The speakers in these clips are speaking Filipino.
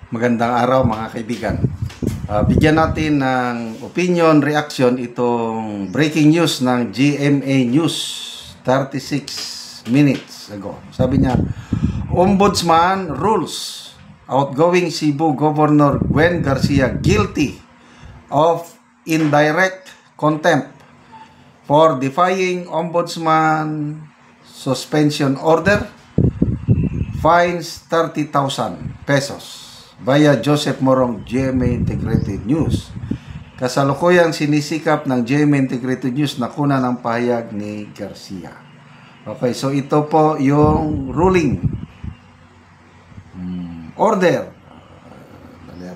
Magandang araw mga kaibigan. Bigyan natin ng opinion, reaction itong breaking news ng GMA News 36 minutes ago. Sabi niya, Ombudsman rules outgoing Cebu Governor Gwen Garcia guilty of indirect contempt for defying Ombudsman suspension order, fines 30,000 pesos. Via Joseph Morong, GMA Integrated News. Kasalukuyang sinisikap ng GMA Integrated News na kuna ng pahayag ni Garcia. Okay, so ito po yung ruling order.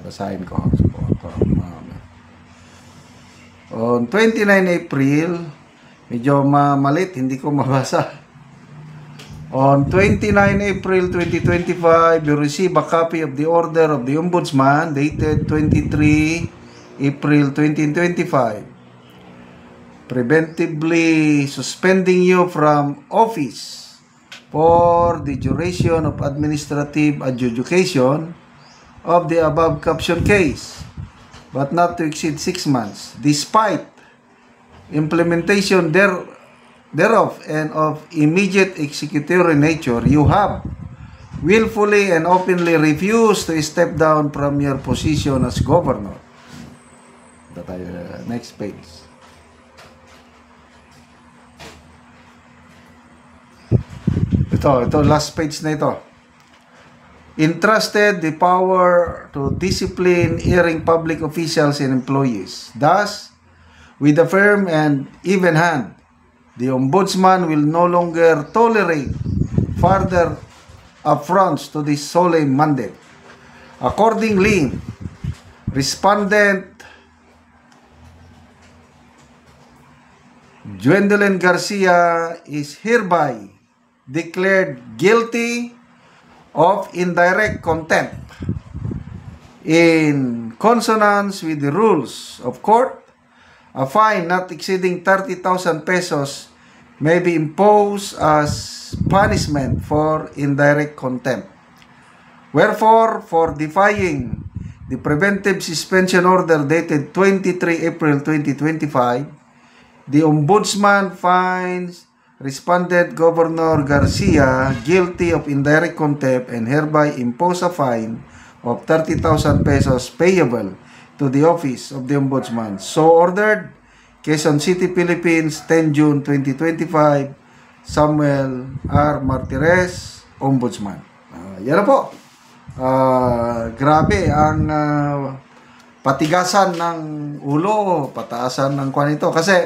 Basahin ko. On 29 April, medyo malit, hindi ko mabasa. On 29 April 2025, you receive a copy of the order of the Ombudsman dated 23 April 2025, preventively suspending you from office for the duration of administrative adjudication of the above caption case, but not to exceed 6 months, despite implementation thereof and of immediate executory nature. You have willfully and openly refused to step down from your position as governor. Next page. Ito last page na ito. Entrusted the power to discipline erring public officials and employees. Thus, with a firm and even hand, the Ombudsman will no longer tolerate further affronts to this solemn mandate. Accordingly, Respondent Gwendolyn Garcia is hereby declared guilty of indirect contempt. In consonance with the rules of court, a fine not exceeding 30,000 pesos may be imposed as punishment for indirect contempt. Wherefore, for defying the preventive suspension order dated 23 April 2025, the Ombudsman finds Respondent Governor Garcia guilty of indirect contempt and hereby impose a fine of 30,000 pesos payable to the office of the Ombudsman. So ordered, Quezon City, Philippines, 10 June 2025, Samuel R. Martires, Ombudsman. Yan na po. Grabe ang patigasan ng ulo, pataasan ng kwan ito. Kasi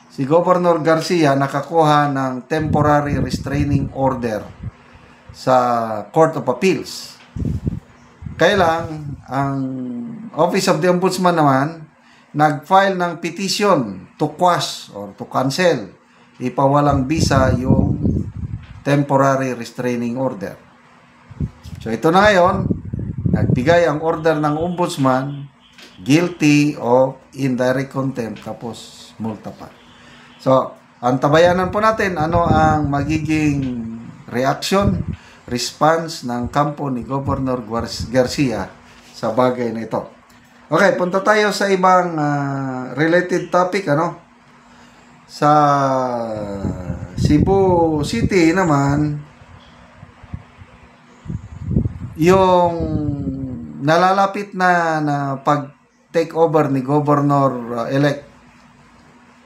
si Governor Garcia nakakuha ng temporary restraining order sa Court of Appeals. Kailang ang Office of the Ombudsman naman nag-file ng petition to quash or to cancel, ipawalang bisa yung temporary restraining order. So ito na ngayon, nagbigay ang order ng Ombudsman, guilty of indirect contempt, tapos multa pa. So, antabayanan po natin ano ang magiging reaction, response ng kampo ni Governor Garcia sa bagay na ito. Okay, punta tayo sa ibang related topic, Sa Cebu City naman, yung nalalapit na pag-take over ni Governor-elect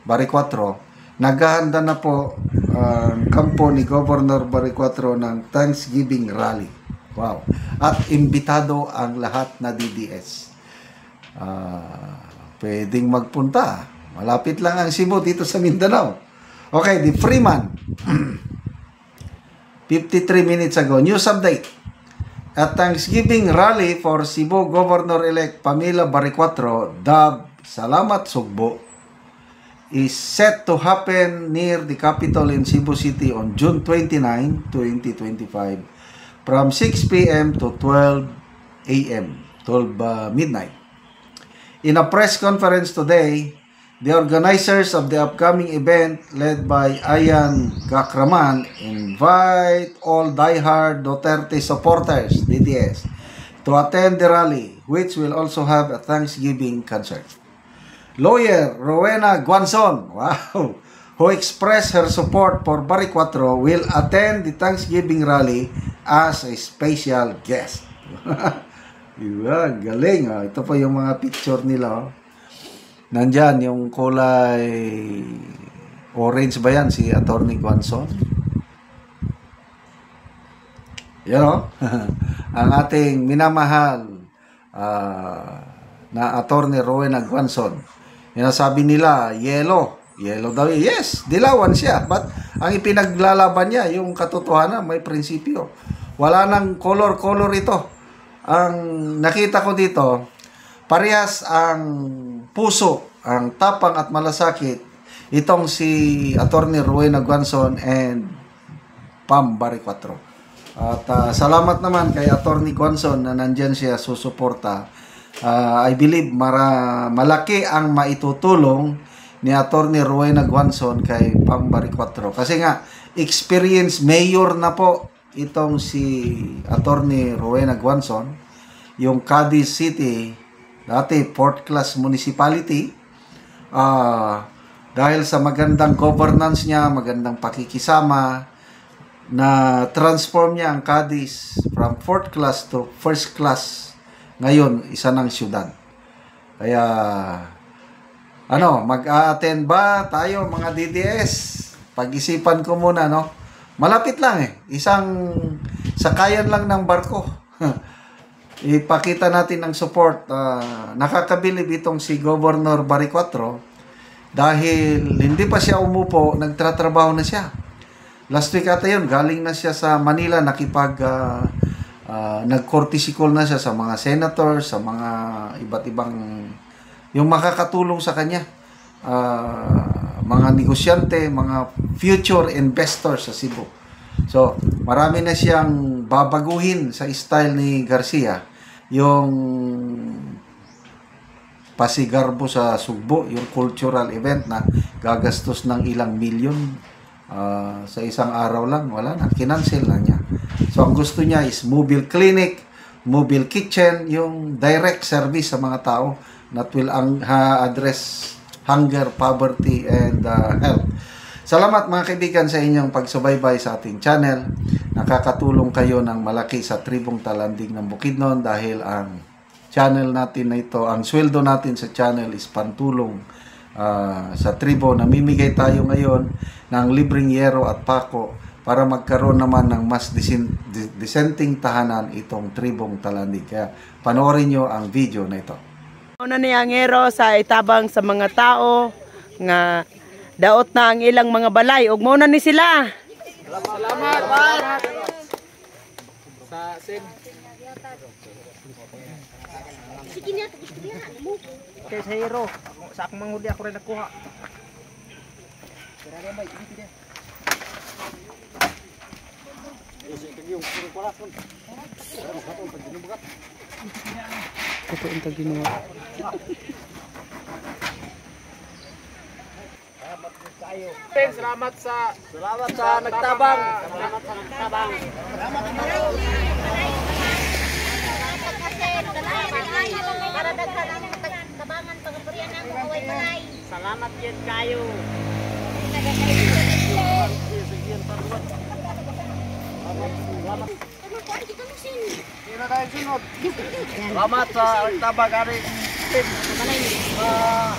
Baricuatro, naghahanda na po ang kampo ni Governor Baricuatro ng Thanksgiving Rally. Wow. At imbitado ang lahat na DDS. Pwedeng magpunta. Malapit lang ang Cebu dito sa Mindanao. Okay, the Freeman. 53 minutes ago. News update. A Thanksgiving rally for Cebu Governor-elect Pamela Baricuatro, dubbed Salamat Sugbo, is set to happen near the capital in Cebu City on June 29, 2025 from 6 p.m. to 12 a.m. 12 midnight. In a press conference today, the organizers of the upcoming event, led by Ayan Gakraman, invite all diehard Duterte supporters, DDS, to attend the rally, which will also have a Thanksgiving concert. Lawyer Rowena Guanzon, wow, who expressed her support for Barry Cuatro, will attend the Thanksgiving rally as a special guest. Diba? Galing. Oh. Ito po yung mga picture nila. Oh. Nandyan yung kulay orange ba yan? Si Attorney Guanzon. Yan o. Ang ating minamahal na Attorney Rowena Guanzon. Yan sabi nila, yellow. Yellow daw. Yes, dilawan siya. But ang ipinaglalaban niya, yung katotohanan, may prinsipyo. Wala nang color-color ito. Ang nakita ko dito, parehas ang puso, ang tapang at malasakit, itong si Attorney Rowena Guanzon and Pam Barry Cuatro. At salamat naman kay Attorney Guanzon na nandyan siya susuporta. I believe malaki ang maitutulong ni Attorney Rowena Guanzon kay Pam Barry Cuatro. Kasi nga, experience mayor na po itong si Attorney Rowena Guanzon, yung Cadiz City, dati fourth class municipality, dahil sa magandang governance niya, magandang pakikisama, na transform niya ang Cadiz from fourth class to first class. Ngayon, isa ng syudad. Kaya, mag-a-attend ba tayo mga DDS? Pag-isipan ko muna, no? Malapit lang eh. Isang sakayan lang ng barko. Ipakita natin ang support. Nakakabilib itong si Governor Barry Cuatro dahil hindi pa siya umupo, nagtratrabaho na siya. Last week ata yun, galing na siya sa Manila, nag-courtesy call na siya sa mga senators, sa mga iba't ibang yung makakatulong sa kanya. Mga negosyante, mga future investors sa Cebu. So, marami na siyang babaguhin sa style ni Garcia. Yung pasigarbo sa Sugbo, yung cultural event na gagastos ng ilang milyon sa isang araw lang, wala na, kinancel na niya. So, ang gusto niya is mobile clinic, mobile kitchen, yung direct service sa mga tao that will address hunger, poverty, and health. Salamat mga kaibigan sa inyong pagsubaybay sa ating channel. Nakakatulong kayo ng malaki sa Tribong Talanding ng Bukidnon dahil ang channel natin na ito, ang sweldo natin sa channel is pantulong sa tribo. Namimigay tayo ngayon ng libreng yero at pako para magkaroon naman ng mas dissenting tahanan itong Tribong Talanding. Kaya panoorin nyo ang video na ito. Una niyang yero sa itabang sa mga tao nga daot na ang ilang mga balay. Ug muna ni sila. Salamat. Sa sin. Sige niya, gusto niya. Kay sa hero. Sa akong manghuli ako rin nakuha. Ito ang ginawa. Salamat sa nagtabang. Para daghan ang tabangan pagapurian ng kaway malay. Salamat yun kayo. Salamat sa nagtabang ari.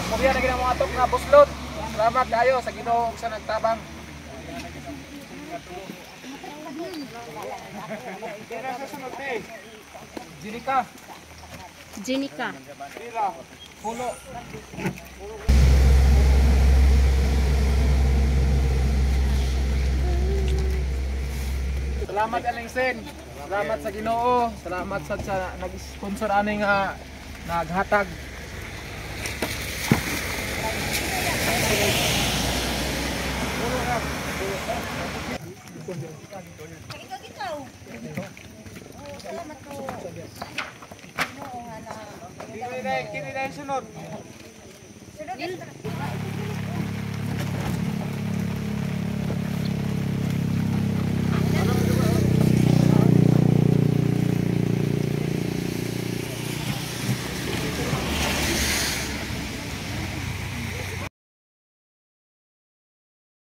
Kuriya na ginang mga atok nga buslot. Salamat kayo sa Ginoo sa nagtabang. Jenica. Jenica. Pulo. Salamat aning sen. Salamat sa Ginoo. Salamat sa nag-sponsor ani nga naghatag. Salamat po. Kini dai sunod. Sunod.